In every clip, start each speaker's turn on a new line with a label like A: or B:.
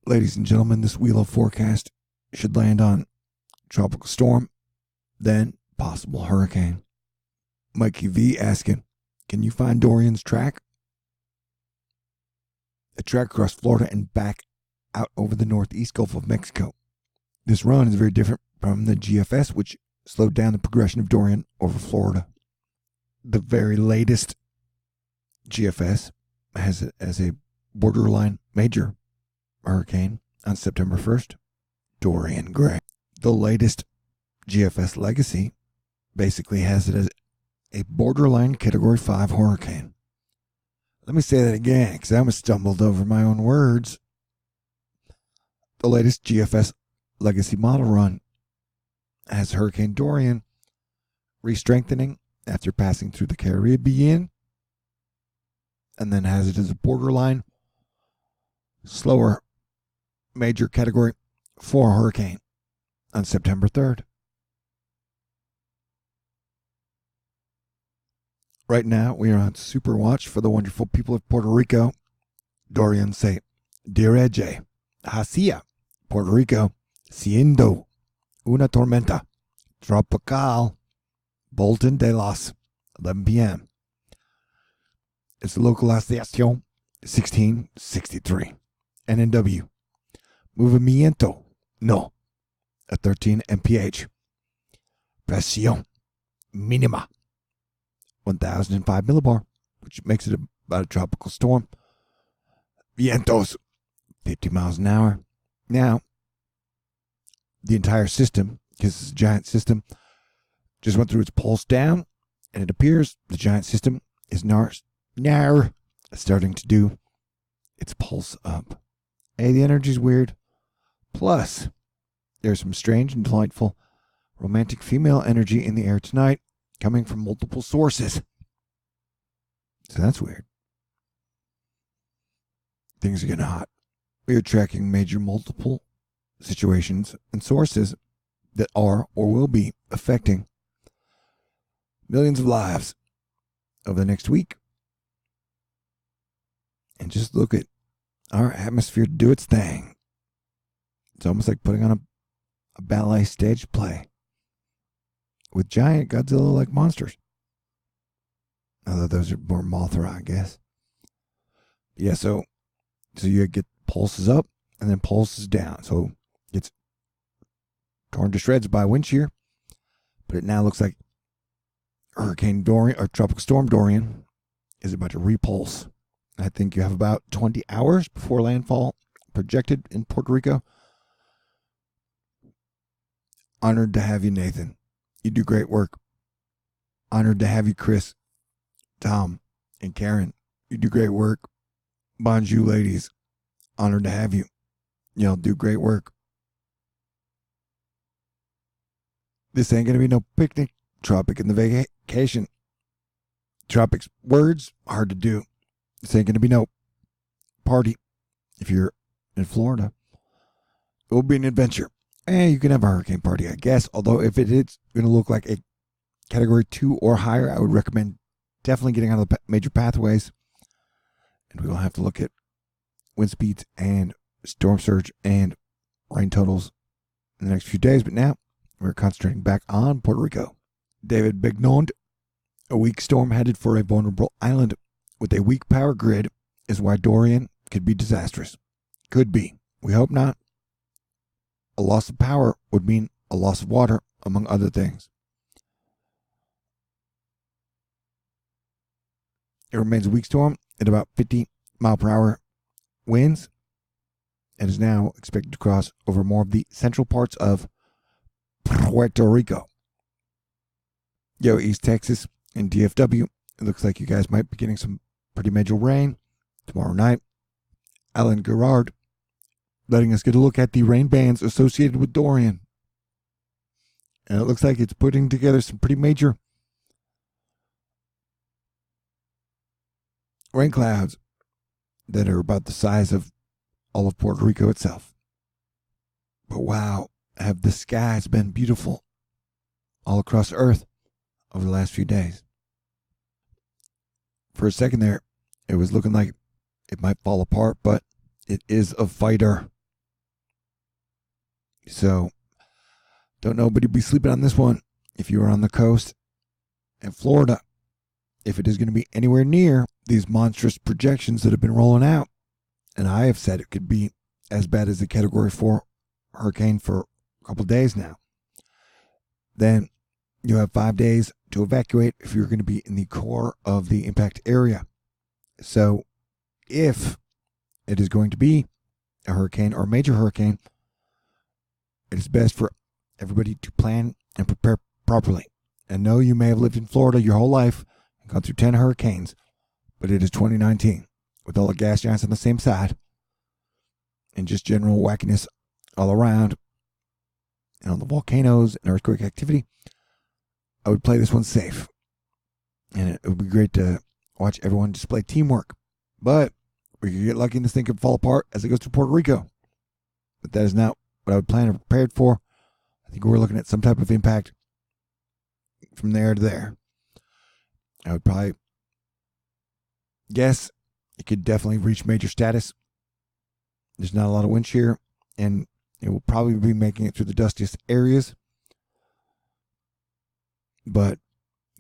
A: Ladies and gentlemen, this wheel of forecast should land on tropical storm, then possible hurricane. Mikey V asking, can you find Dorian's track? A track across Florida and back out over the northeast Gulf of Mexico. This run is very different from the GFS, which slowed down the progression of Dorian over Florida. The very latest GFS has it as a borderline major hurricane on September 1st, Dorian Gray. The latest GFS legacy basically has it as a borderline Category 5 hurricane. Let me say that again, because I almost stumbled over my own words. The latest GFS legacy model run has Hurricane Dorian re-strengthening after passing through the Caribbean, and then has it as a borderline slower major Category 4 hurricane on September 3rd. Right now, we are on super watch for the wonderful people of Puerto Rico. Dorian say, Direge, hacia Puerto Rico, siendo una tormenta tropical, Bolton de las 11 p.m. It's localización 1663. NNW. Movimiento no. A 13 mph. Presión mínima 1005 millibar, which makes it about a tropical storm. Vientos 50 miles an hour. Now, the entire system, because it's a giant system, just went through its pulse down, and it appears the giant system is now starting to do its pulse up. Hey, the energy's weird. Plus, there's some strange and delightful romantic female energy in the air tonight, coming from multiple sources. So that's weird. Things are getting hot. We are tracking major multiple situations and sources that are or will be affecting millions of lives over the next week. And just look at our atmosphere do its thing. It's almost like putting on a ballet stage play with giant Godzilla-like monsters. Although those are more Mothra, I guess. Yeah, so you get pulses up and then pulses down. So it's torn to shreds by wind shear, but it now looks like Hurricane Dorian or Tropical Storm Dorian is about to repulse. I think you have about 20 hours before landfall projected in Puerto Rico. Honored to have you, Nathan. You do great work. Honored to have you, Chris, Tom, and Karen. You do great work. Bonjour, ladies. Honored to have you. Y'all do great work. This ain't going to be no picnic. Tropic in the vacation. Tropics words, hard to do. This ain't going to be no party. If you're in Florida, it will be an adventure. You can have a hurricane party, I guess. Although if it is going to look like a Category 2 or higher, I would recommend definitely getting out of the major pathways. And we will have to look at wind speeds and storm surge and rain totals in the next few days. But now we're concentrating back on Puerto Rico. David Bignond, a weak storm headed for a vulnerable island with a weak power grid is why Dorian could be disastrous. Could be. We hope not. A loss of power would mean a loss of water, among other things. It remains a weak storm at about 50 mile per hour winds and is now expected to cross over more of the central parts of Puerto Rico. Yo, East Texas and DFW, it looks like you guys might be getting some pretty major rain tomorrow night. Alan Gerard letting us get a look at the rain bands associated with Dorian. And it looks like it's putting together some pretty major rain clouds that are about the size of all of Puerto Rico itself. But wow, have the skies been beautiful all across Earth over the last few days. For a second there, it was looking like it might fall apart, but it is a fighter. So, don't nobody be sleeping on this one. If you are on the coast in Florida, if it is going to be anywhere near these monstrous projections that have been rolling out, and I have said it could be as bad as a Category 4 hurricane for a couple of days now, then you have 5 days to evacuate if you're going to be in the core of the impact area. So if it is going to be a hurricane or a major hurricane, it is best for everybody to plan and prepare properly. And know you may have lived in Florida your whole life and gone through 10 hurricanes, but it is 2019 with all the gas giants on the same side and just general wackiness all around and on the volcanoes and earthquake activity. I would play this one safe. And it would be great to watch everyone display teamwork. But we could get lucky and this thing could fall apart as it goes to Puerto Rico. But that is not what I would plan or prepared for. I think we're looking at some type of impact from there to there. I would probably guess it could definitely reach major status. There's not a lot of wind shear, and it will probably be making it through the dustiest areas. But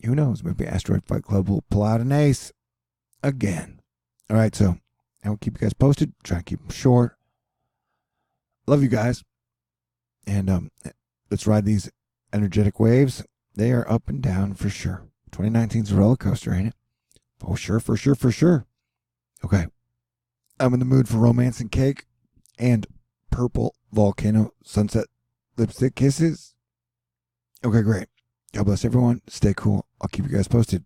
A: who knows? Maybe Asteroid Fight Club will pull out an ace again. All right, so I will keep you guys posted. Try and keep them short. Love you guys. And let's ride these energetic waves. They are up and down for sure. 2019's a roller coaster, ain't it? For sure, for sure, for sure. Okay. I'm in the mood for romance and cake and purple volcano sunset lipstick kisses. Okay, great. God bless everyone. Stay cool. I'll keep you guys posted.